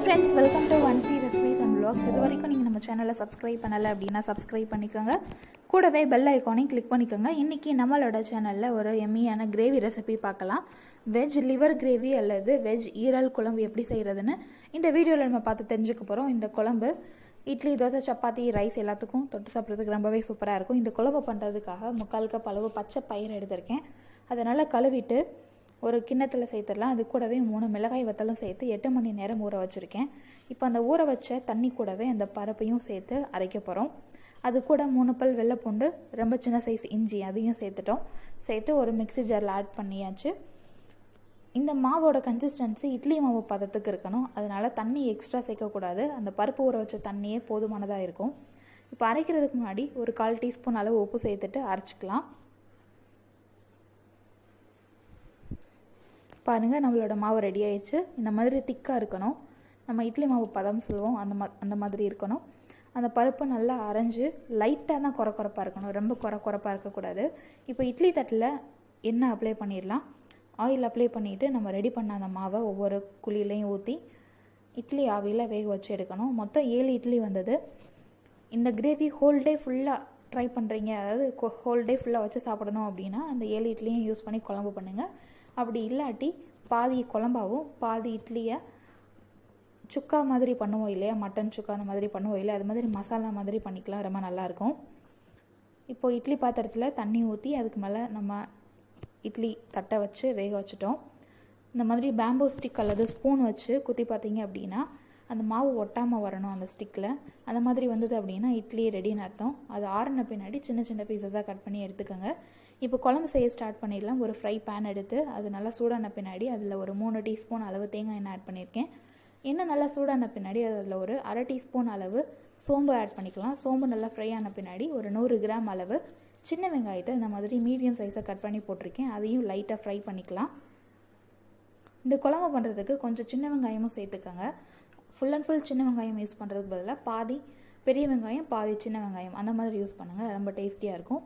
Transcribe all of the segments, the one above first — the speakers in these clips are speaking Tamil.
friends, welcome to 1C recipes and vlogs. இது வரைக்கும் நீங்கள் நம்ம சேனலை சப்ஸ்கிரைப் பண்ணலை அப்படின்னா சப்ஸ்கிரைப் பண்ணிக்கோங்க. கூடவே பெல் ஐக்கானையும் கிளிக் பண்ணிக்கோங்க. இன்றைக்கி நம்மளோட சேனலில் ஒரு எம்மியான கிரேவி ரெசிபி பார்க்கலாம். வெஜ் லிவர் கிரேவி அல்லது வெஜ் ஈரல் குழம்பு எப்படி செய்கிறதுன்னு இந்த வீடியோவில் நம்ம பார்த்து தெரிஞ்சுக்க போகிறோம். இந்த குழம்பு இட்லி, தோசை, சப்பாத்தி, ரைஸ் எல்லாத்துக்கும் தொட்டு சாப்பிட்றதுக்கு ரொம்பவே சூப்பராக இருக்கும். இந்த குழம்பு பண்ணுறதுக்காக 3/4 கப் அளவு பச்சை பயிர் எடுத்திருக்கேன். அதனால் கழுவிட்டு ஒரு கிண்ணத்தில் சேர்த்துடலாம். அது கூடவே 3 மிளகாய் வத்தலும் சேர்த்து 8 மணி நேரம் ஊற வச்சுருக்கேன். இப்போ அந்த ஊற வச்ச தண்ணி கூடவே அந்த பருப்பையும் சேர்த்து அரைக்க போகிறோம். அது கூட 3 பல் வெள்ளைப்பூண்டு, ரொம்ப சின்ன சைஸ் இஞ்சி அதையும் சேர்த்துட்டோம். சேர்த்து ஒரு மிக்ஸி ஜாரில் ஆட் பண்ணியாச்சு. இந்த மாவோட கன்சிஸ்டன்சி இட்லி மாவு பதத்துக்கு இருக்கணும். அதனால் தண்ணி எக்ஸ்ட்ரா சேர்க்கக்கூடாது. அந்த பருப்பு ஊற வச்ச தண்ணியே போதுமானதாக இருக்கும். இப்போ அரைக்கிறதுக்கு முன்னாடி ஒரு 1/4 டீஸ்பூன் அளவு உப்பு சேர்த்துட்டு அரைச்சிக்கலாம். பாருங்கள், நம்மளோட மாவு ரெடி ஆயிடுச்சு. இந்த மாதிரி திக்காக இருக்கணும். நம்ம இட்லி மாவு பதம் சொல்லுவோம், அந்த மாதிரி இருக்கணும். அந்த பருப்பு நல்லா அரைஞ்சு லைட்டாக தான் குறப்பாக இருக்கணும், ரொம்ப குறப்பாக இருக்கக்கூடாது. இப்போ இட்லி தட்டில் எண்ணெய் அப்ளை பண்ணிடலாம். ஆயில் அப்ளை பண்ணிவிட்டு நம்ம ரெடி பண்ண அந்த மாவை ஒவ்வொரு குழியிலையும் ஊற்றி இட்லி ஆவியில் வேக வச்சு எடுக்கணும். மொத்தம் 7 இட்லி வந்தது. இந்த கிரேவி ஹோல் டே ஃபுல்லாக ட்ரை பண்ணுறீங்க, அதாவது ஹோல் டே ஃபுல்லாக வச்சு சாப்பிடணும் அப்படின்னா அந்த 7 இட்லியும் யூஸ் பண்ணி குழம்பு பண்ணுங்கள். அப்படி இல்லாட்டி பாதி குழம்பாவும் பாதி இட்லியை சுக்கா மாதிரி பண்ணுவோம் இல்லையா, மட்டன் சுக்கா அந்த மாதிரி பண்ணுவோம் இல்லையா, அது மாதிரி மசாலா மாதிரி பண்ணிக்கலாம், ரொம்ப நல்லாயிருக்கும். இப்போது இட்லி பாத்திரத்தில் தண்ணி ஊற்றி அதுக்கு மேலே நம்ம இட்லி தட்டை வச்சு வேக வச்சுட்டோம். இந்த மாதிரி பேம்போ ஸ்டிக் அல்லது ஸ்பூன் வச்சு குத்தி பார்த்தீங்க அப்படின்னா அந்த மாவு ஒட்டாமல் வரணும் அந்த ஸ்டிக்கில். அந்த மாதிரி வந்தது அப்படின்னா இட்லி ரெடின்னு அர்த்தம். அது ஆறின பின்னாடி சின்ன சின்ன பீஸஸாக கட் பண்ணி எடுத்துக்கோங்க. இப்போ குழம்பு செய்ய ஸ்டார்ட் பண்ணிடலாம். ஒரு ஃப்ரை பேன் எடுத்து அது நல்லா சூடான பின்னாடி அதில் ஒரு 3 டீஸ்பூன் அளவு தேங்காய் எண்ணெய் ஆட் பண்ணியிருக்கேன். எண்ணெய் நல்லா சூடான பின்னாடி அதில் ஒரு 1/2 டீஸ்பூன் அளவு சோம்பு ஆட் பண்ணிக்கலாம். சோம்பு நல்லா ஃப்ரை ஆன பின்னாடி ஒரு 100 கிராம் அளவு சின்ன வெங்காயத்தை இந்த மாதிரி மீடியம் சைஸை கட் பண்ணி போட்டிருக்கேன். அதையும் லைட்டாக ஃப்ரை பண்ணிக்கலாம். இந்த குழம்பு பண்ணுறதுக்கு கொஞ்சம் சின்ன வெங்காயமும் சேர்த்துக்கோங்க. ஃபுல் அண்ட் ஃபுல் சின்ன வெங்காயம் யூஸ் பண்ணுறதுக்கு பதிலாக பாதி பெரிய வெங்காயம் பாதி சின்ன வெங்காயம் அந்த மாதிரி யூஸ் பண்ணுங்கள், ரொம்ப டேஸ்டியாக இருக்கும்.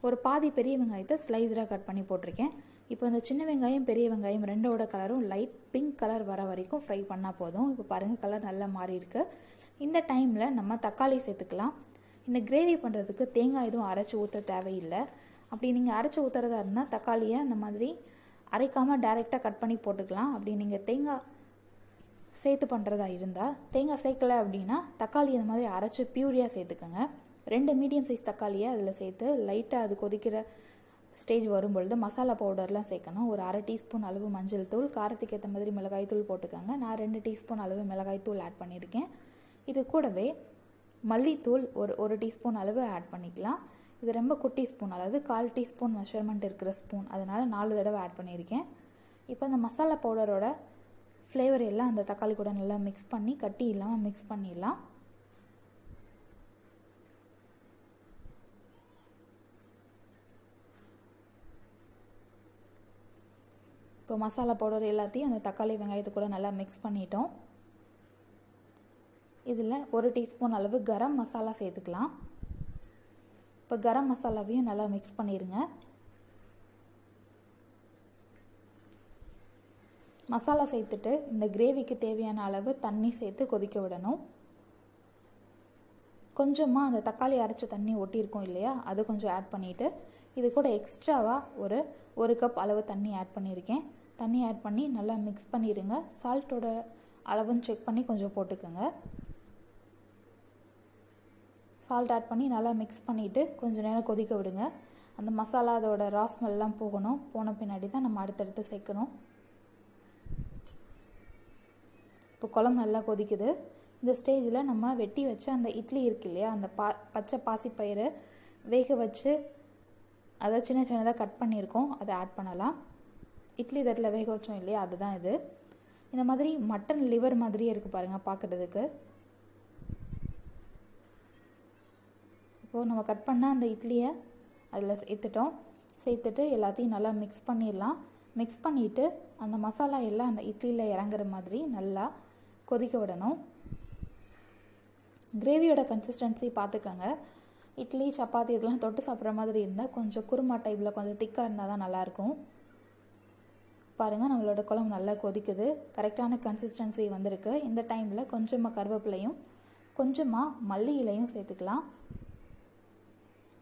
ஒரு பாதி பெரிய வெங்காயத்தை ஸ்லைஸராக கட் பண்ணி போட்டிருக்கேன். இப்போ இந்த சின்ன வெங்காயம் பெரிய வெங்காயம் ரெண்டோட கலரும் லைட் பிங்க் கலர் வர வரைக்கும் ஃப்ரை பண்ணால் போதும். இப்போ பாருங்கள், கலர் நல்லா மாறி இருக்கு. இந்த டைமில் நம்ம தக்காளி சேர்த்துக்கலாம். இந்த கிரேவி பண்ணுறதுக்கு தேங்காய் எதுவும் அரைச்சி ஊற்ற தேவையில்லை. அப்படி நீங்கள் அரைச்சி ஊற்றுறதா இருந்தால் தக்காளியை அந்த மாதிரி அரைக்காமல் டைரெக்டாக கட் பண்ணி போட்டுக்கலாம். அப்படி நீங்கள் தேங்காய் சேர்த்து பண்ணுறதா இருந்தால், தேங்காய் சேர்க்கலை அப்படின்னா தக்காளி இந்த மாதிரி அரைச்சி பியூரியாக சேர்த்துக்கோங்க. 2 மீடியம் சைஸ் தக்காளியை அதில் சேர்த்து லைட்டாக அது கொதிக்கிற ஸ்டேஜ் வரும்பொழுது மசாலா பவுடர்லாம் சேர்க்கணும். ஒரு 1/2 டீஸ்பூன் அளவு மஞ்சள் தூள், காரத்துக்கு ஏற்ற மாதிரி மிளகாய் தூள் போட்டுக்கோங்க. நான் 2 டீஸ்பூன் அளவு மிளகாய் தூள் ஆட் பண்ணியிருக்கேன். இது கூடவே மல்லித்தூள் ஒரு டீஸ்பூன் அளவு ஆட் பண்ணிக்கலாம். இது ரொம்ப குட்டி ஸ்பூன், அதாவது 1/4 டீஸ்பூன் மெஷர்மெண்ட் இருக்கிற ஸ்பூன், அதனால் 4 தடவை ஆட் பண்ணியிருக்கேன். இப்போ இந்த மசாலா பவுடரோட ஃப்ளேவர் எல்லாம் அந்த தக்காளி கூட நல்லா மிக்ஸ் பண்ணி கட்டி இல்லாமல் மிக்ஸ் பண்ணிடலாம். இப்போ மசாலா பவுடர் எல்லாத்தையும் அந்த தக்காளி வெங்காயத்து கூட நல்லா மிக்ஸ் பண்ணிட்டோம். இதில் 1 டீஸ்பூன் அளவு கரம் மசாலா சேர்த்துக்கலாம். இப்போ கரம் மசாலாவையும் நல்லா மிக்ஸ் பண்ணிடுங்க. மசாலா சேர்த்துட்டு இந்த கிரேவிக்கு தேவையான அளவு தண்ணி சேர்த்து கொதிக்க விடணும். கொஞ்சமாக அந்த தக்காளி அரைச்ச தண்ணி ஒட்டியிருக்கும் இல்லையா, அது கொஞ்சம் ஆட் பண்ணிவிட்டு இது கூட எக்ஸ்ட்ராவாக ஒரு கப் அளவு தண்ணி ஆட் பண்ணியிருக்கேன். தண்ணி ஆட் பண்ணி நல்லா மிக்ஸ் பண்ணிடுங்க. சால்ட்டோட அளவுன்னு செக் பண்ணி கொஞ்சம் போட்டுக்கோங்க. சால்ட் ஆட் பண்ணி நல்லா மிக்ஸ் பண்ணிவிட்டு கொஞ்சம் நேரம் கொதிக்க விடுங்க. அந்த மசாலா அதோட ரா ஸ்மெல்லாம் போகணும். போன பின்னாடி தான் நம்ம அடுத்தடுத்து சேர்க்கணும். இப்போ குழம்பு நல்லா கொதிக்குது. இந்த ஸ்டேஜில் நம்ம வெட்டி வச்சு அந்த இட்லி இருக்கு இல்லையா, அந்த பச்சை பாசிப்பயிறு வேக வச்சு அதை சின்ன சின்னதாக கட் பண்ணியிருக்கோம், அதை ஆட் பண்ணலாம். இட்லி தட்டில் வேக வச்சோம் இல்லையா, அதுதான் இது. இந்த மாதிரி மட்டன் லிவர் மாதிரியே இருக்குது பாருங்கள் பார்க்குறதுக்கு. இப்போது நம்ம கட் பண்ண அந்த இட்லியை அதில் சேர்த்துட்டு எல்லாத்தையும் நல்லா மிக்ஸ் பண்ணிடலாம். மிக்ஸ் பண்ணிவிட்டு அந்த மசாலா எல்லாம் அந்த இட்லியில் இறங்குற மாதிரி நல்லா கொதிக்க விடணும். கிரேவியோட கன்சிஸ்டன்சி பார்த்துக்கோங்க. இட்லி, சப்பாத்தி இதெல்லாம் தொட்டு சாப்பிட்ற மாதிரி இருந்தால் கொஞ்சம் குருமா டைப்பில் கொஞ்சம் திக்காக இருந்தால் தான் நல்லாயிருக்கும். பாருங்கள் நம்மளோட குழம்பு நல்லா கொதிக்குது, கரெக்டான கன்சிஸ்டன்சி வந்திருக்கு. இந்த டைமில் கொஞ்சமாக கருவேப்பிலையும் கொஞ்சமாக மல்லி இலையும் சேர்த்துக்கலாம்.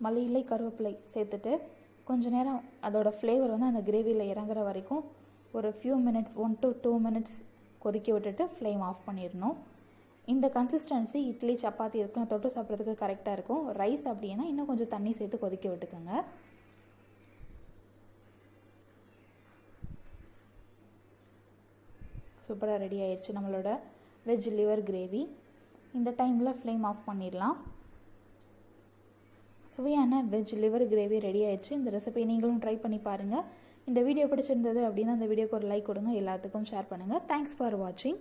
மல்லி இலை கருவேப்பிலை சேர்த்துட்டு கொஞ்ச நேரம் அதோட ஃப்ளேவர் வந்து அந்த கிரேவியில் இறங்குற வரைக்கும் ஒரு ஃபியூ மினிட்ஸ் 1 to 2 minutes கொதிக்க விட்டுட்டு ஃப்ளேம் ஆஃப் பண்ணிடணும். இந்த கன்சிஸ்டன்சி இட்லி சப்பாத்தி இதுக்கெலாம் தொட்டு சாப்பிட்றதுக்கு கரெக்டாக இருக்கும். ரைஸ் அப்படின்னா இன்னும் கொஞ்சம் தண்ணி சேர்த்து கொதிக்க விட்டுக்கோங்க. சூப்பராக ரெடி ஆயிடுச்சு நம்மளோட வெஜ் லிவர் கிரேவி. இந்த டைமில் ஃப்ளேம் ஆஃப் பண்ணிடலாம். சுவையான வெஜ் லிவர் கிரேவி ரெடி ஆயிடுச்சு. இந்த ரெசிபி நீங்களும் ட்ரை பண்ணி பாருங்கள். இந்த வீடியோ பிடிச்சிருந்தது அப்படின்னா இந்த வீடியோக்கு ஒரு லைக் கொடுங்க, எல்லாத்துக்கும் ஷேர் பண்ணுங்கள். தேங்க்ஸ் ஃபார் வாட்சிங்.